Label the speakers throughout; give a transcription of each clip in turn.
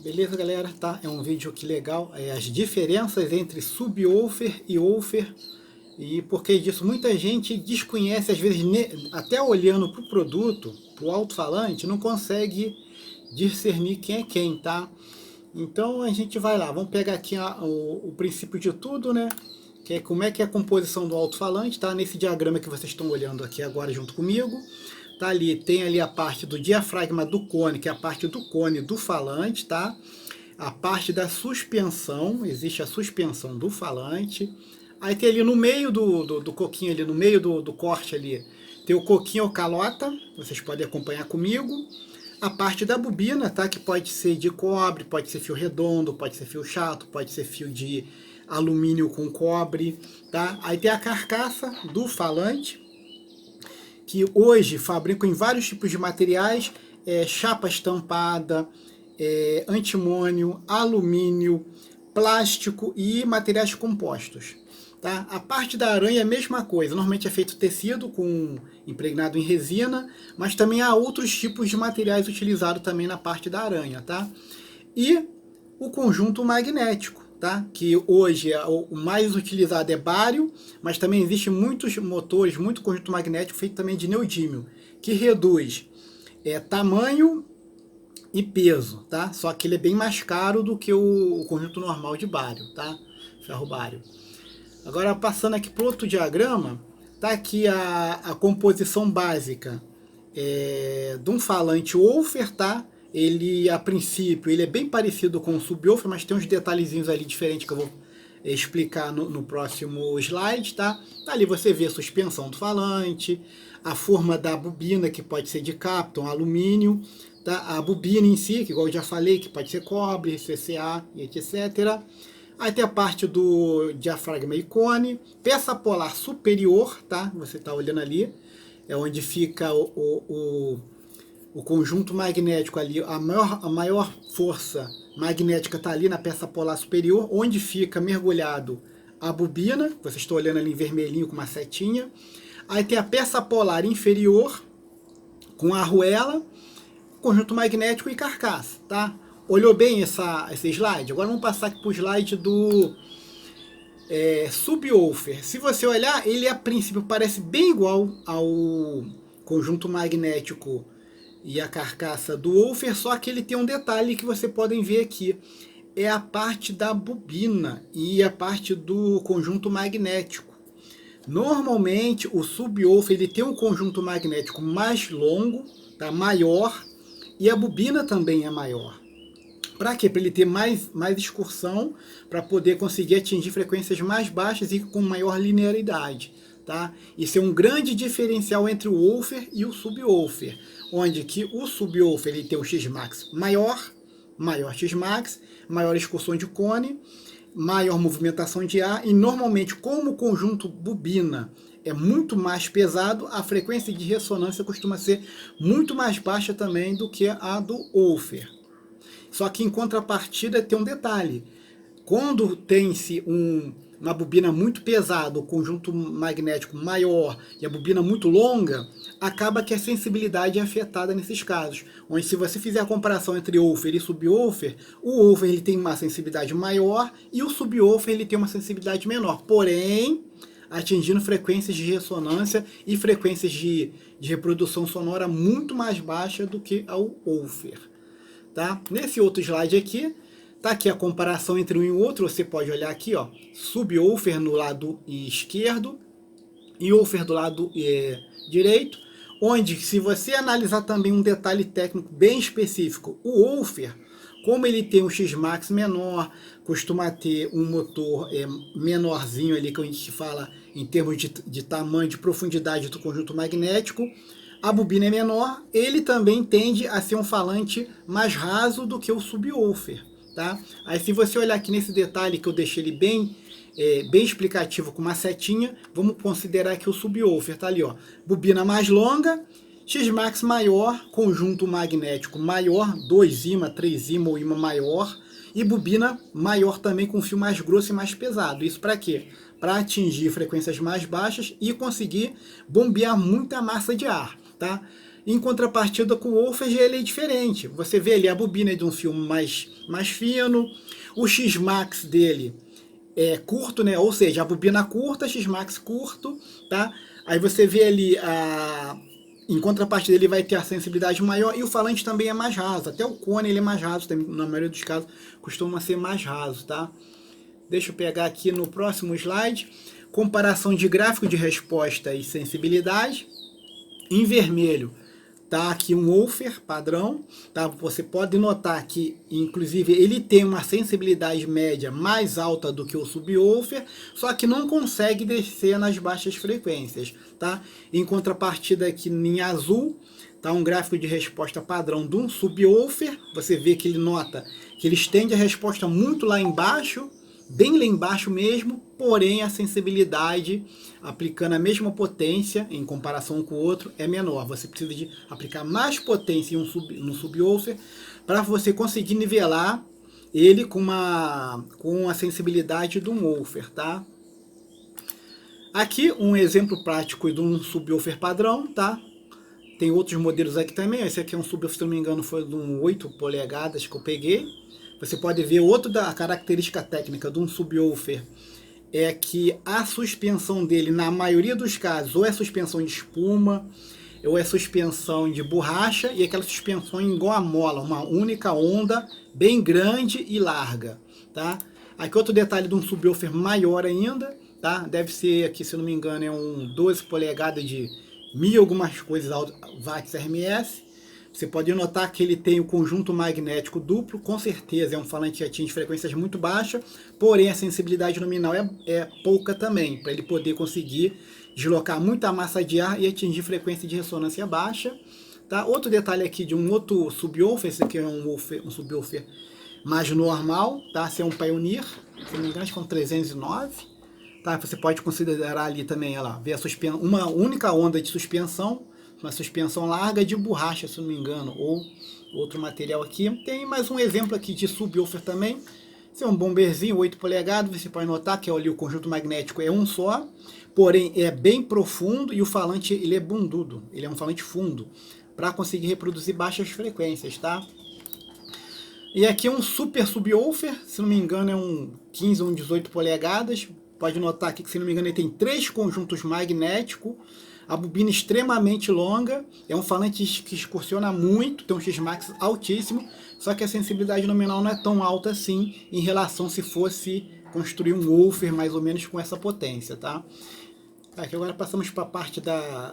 Speaker 1: Beleza, galera? Tá? É um vídeo que legal. As diferenças entre subwoofer e woofer. E por que disso? Muita gente desconhece, às vezes, até olhando para o produto, para o alto-falante, não consegue discernir quem é quem, tá? Então a gente vai lá, vamos pegar aqui o princípio de tudo, né? Que é como é que é a composição do alto-falante, tá? Nesse diagrama que vocês estão olhando aqui agora junto comigo. Tá ali, tem ali a parte do diafragma do cone, que é a parte do cone do falante, tá? A parte da suspensão, existe a suspensão do falante. Aí tem ali no meio do coquinho, ali no meio do corte ali, tem o coquinho ou calota, vocês podem acompanhar comigo. A parte da bobina, tá? Que pode ser de cobre, pode ser fio redondo, pode ser fio chato, pode ser fio de alumínio com cobre, tá? Aí tem a carcaça do falante, que hoje fabricam em vários tipos de materiais, chapa estampada, antimônio, alumínio, plástico e materiais compostos. Tá? A parte da aranha é a mesma coisa, normalmente é feito tecido impregnado em resina, mas também há outros tipos de materiais utilizados também na parte da aranha. Tá? E o conjunto magnético, tá? Que hoje o mais utilizado é bário, mas também existem muitos motores, muito conjunto magnético feito também de neodímio, que reduz tamanho e peso, tá? Só que ele é bem mais caro do que o conjunto normal de bário, tá? Ferro bário. Agora passando aqui para outro diagrama, tá aqui a composição básica de um falante woofer, tá? Ele, a princípio, ele é bem parecido com o subwoofer, mas tem uns detalhezinhos ali diferentes que eu vou explicar no próximo slide, tá? Ali você vê a suspensão do falante, a forma da bobina, que pode ser de Kapton, alumínio, tá? A bobina em si, que igual eu já falei, que pode ser cobre, CCA e etc. Aí tem a parte do diafragma e cone, peça polar superior, tá? Você está olhando ali, é onde fica o conjunto magnético ali, a maior força magnética está ali na peça polar superior, onde fica mergulhado a bobina, vocês estão olhando ali em vermelhinho com uma setinha. Aí tem a peça polar inferior, com a arruela, conjunto magnético e carcaça, tá? Olhou bem esse slide? Agora vamos passar aqui para o slide do subwoofer. Se você olhar, ele a princípio parece bem igual ao conjunto magnético e a carcaça do woofer, só que ele tem um detalhe que vocês podem ver aqui. É a parte da bobina e a parte do conjunto magnético. Normalmente o subwoofer ele tem um conjunto magnético mais longo, tá? Maior, e a bobina também é maior. Para quê? Para ele ter mais excursão, para poder conseguir atingir frequências mais baixas e com maior linearidade. Tá? Isso é um grande diferencial entre o woofer e o subwoofer, onde que o subwoofer ele tem o X-Max maior X-Max, maior excursão de cone, maior movimentação de ar, e normalmente, como o conjunto bobina é muito mais pesado, a frequência de ressonância costuma ser muito mais baixa também do que a do woofer. Só que em contrapartida tem um detalhe, quando tem-se uma bobina muito pesada, o conjunto magnético maior e a bobina muito longa, acaba que a sensibilidade é afetada nesses casos. Onde se você fizer a comparação entre woofer e subwoofer, o woofer ele tem uma sensibilidade maior e o subwoofer ele tem uma sensibilidade menor. Porém, atingindo frequências de ressonância e frequências de reprodução sonora muito mais baixa do que o woofer. Tá? Nesse outro slide aqui, tá aqui a comparação entre um e o outro, você pode olhar aqui, ó, subwoofer no lado esquerdo e woofer do lado direito, onde se você analisar também um detalhe técnico bem específico, o woofer, como ele tem um X-Max menor, costuma ter um motor menorzinho ali, que a gente fala em termos de tamanho, de profundidade do conjunto magnético, a bobina é menor, ele também tende a ser um falante mais raso do que o subwoofer. Tá? Aí se você olhar aqui nesse detalhe que eu deixei ele bem explicativo com uma setinha, vamos considerar que o subwoofer tá ali, ó, bobina mais longa, X-Max maior, conjunto magnético maior, 2 imã, 3 imã ou imã maior, e bobina maior também com fio mais grosso e mais pesado. Isso para quê? Para atingir frequências mais baixas e conseguir bombear muita massa de ar. Tá? Em contrapartida com o woofer, ele é diferente. Você vê ali a bobina de um filme mais fino, o X-Max dele é curto, né? Ou seja, a bobina curta, X-Max curto, tá? Aí você vê ali em contrapartida ele vai ter a sensibilidade maior e o falante também é mais raso. Até o cone ele é mais raso, também, na maioria dos casos costuma ser mais raso, tá? Deixa eu pegar aqui no próximo slide. Comparação de gráfico de resposta e sensibilidade. Em vermelho tá aqui um woofer padrão, tá? Você pode notar que, inclusive, ele tem uma sensibilidade média mais alta do que o subwoofer, só que não consegue descer nas baixas frequências, tá? Em contrapartida aqui em azul, tá um gráfico de resposta padrão de um subwoofer. Você vê que ele nota que ele estende a resposta muito lá embaixo, bem lá embaixo mesmo, porém a sensibilidade, aplicando a mesma potência em comparação com o outro, é menor. Você precisa de aplicar mais potência no subwoofer para você conseguir nivelar ele com a sensibilidade de um woofer, tá? Aqui um exemplo prático de um subwoofer padrão, tá? Tem outros modelos aqui também. Esse aqui é um subwoofer, se não me engano, foi de um 8 polegadas que eu peguei. Você pode ver outra característica técnica de um subwoofer é que a suspensão dele, na maioria dos casos, ou é suspensão de espuma, ou é suspensão de borracha, e aquela suspensão igual a mola, uma única onda, bem grande e larga, tá? Aqui outro detalhe de um subwoofer maior ainda, tá? Deve ser aqui, se não me engano, é um 12 polegadas de 1000 algumas coisas watts RMS. Você pode notar que ele tem o conjunto magnético duplo, com certeza é um falante que atinge frequências muito baixas, porém a sensibilidade nominal é pouca também, para ele poder conseguir deslocar muita massa de ar e atingir frequência de ressonância baixa. Tá? Outro detalhe aqui de um outro subwoofer, esse aqui é um subwoofer mais normal, tá? Esse é um Pioneer, se não me engano acho que é um 309. Tá? Você pode considerar ali também, olha lá, ver uma única onda de suspensão, uma suspensão larga de borracha, se não me engano, ou outro material aqui. Tem mais um exemplo aqui de subwoofer também. Esse é um bomberzinho 8 polegadas, você pode notar que ali o conjunto magnético é um só, porém é bem profundo e o falante ele é bundudo, ele é um falante fundo, para conseguir reproduzir baixas frequências, tá? E aqui é um super subwoofer, se não me engano é um 15 ou um 18 polegadas, pode notar aqui que se não me engano ele tem 3 conjuntos magnéticos, a bobina extremamente longa, é um falante que excursiona muito, tem um X-Max altíssimo, só que a sensibilidade nominal não é tão alta assim em relação se fosse construir um woofer mais ou menos com essa potência, tá? Aqui agora passamos para a parte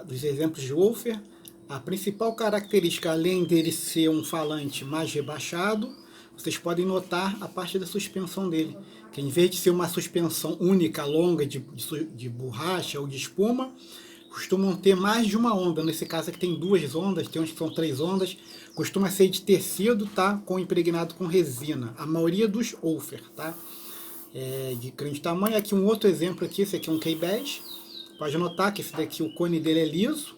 Speaker 1: dos exemplos de woofer. A principal característica, além dele ser um falante mais rebaixado, vocês podem notar a parte da suspensão dele, que em vez de ser uma suspensão única, longa, de borracha ou de espuma, costumam ter mais de uma onda. Nesse caso aqui tem 2 ondas, tem uns que são 3 ondas. Costuma ser de tecido, tá? Impregnado com resina. A maioria dos woofer, tá? De grande tamanho. Aqui um outro exemplo aqui, esse aqui é um K-Bass. Pode notar que esse daqui, o cone dele é liso.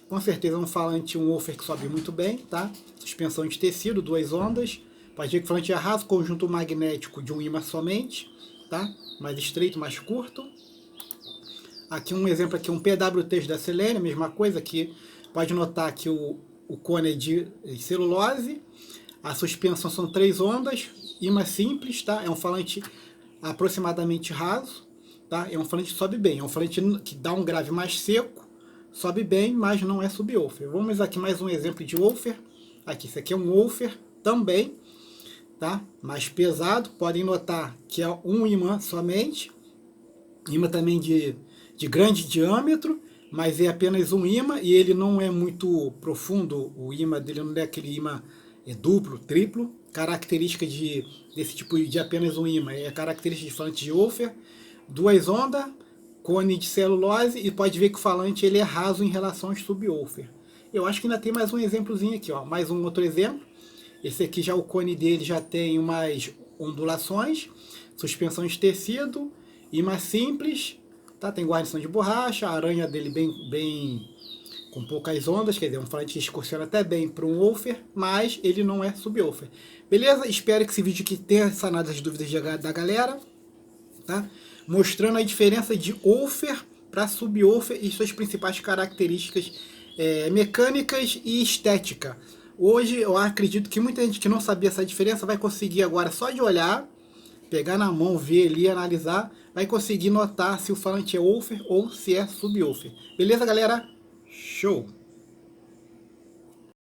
Speaker 1: Com certeza é um falante, um woofer que sobe muito bem, tá? Suspensão de tecido, 2 ondas. Pode ver que o falante é raso, conjunto magnético de um ímã somente, tá? Mais estreito, mais curto. Aqui um exemplo aqui, um PWT da Selene, mesma coisa aqui. Pode notar que o cone é de celulose. A suspensão são 3 ondas, ímã simples, tá? É um falante aproximadamente raso, tá? É um falante que sobe bem, é um falante que dá um grave mais seco, sobe bem, mas não é subwoofer. Vamos aqui mais um exemplo de woofer. Aqui, esse aqui é um woofer também, tá? Mais pesado. Podem notar que é um ímã somente, ímã também de grande diâmetro, mas é apenas um ímã e ele não é muito profundo, o ímã dele não é aquele ímã duplo, triplo. Característica desse tipo de apenas um ímã é característica de falante de woofer, 2 ondas, cone de celulose, e pode ver que o falante ele é raso em relação aos subwoofer. Eu acho que ainda tem mais um exemplozinho aqui, ó, mais um outro exemplo. Esse aqui já o cone dele já tem umas ondulações, suspensão de tecido, ímã simples, tá? Tem guarnição de borracha, a aranha dele bem com poucas ondas, quer dizer, um falante que excursiona até bem para um woofer, mas ele não é subwoofer. Beleza? Espero que esse vídeo aqui tenha sanado as dúvidas da galera, tá? Mostrando a diferença de woofer para subwoofer e suas principais características mecânicas e estética. Hoje eu acredito que muita gente que não sabia essa diferença vai conseguir agora só de olhar, pegar na mão, ver ali, analisar, vai conseguir notar se o falante é woofer ou se é subwoofer. Beleza, galera? Show!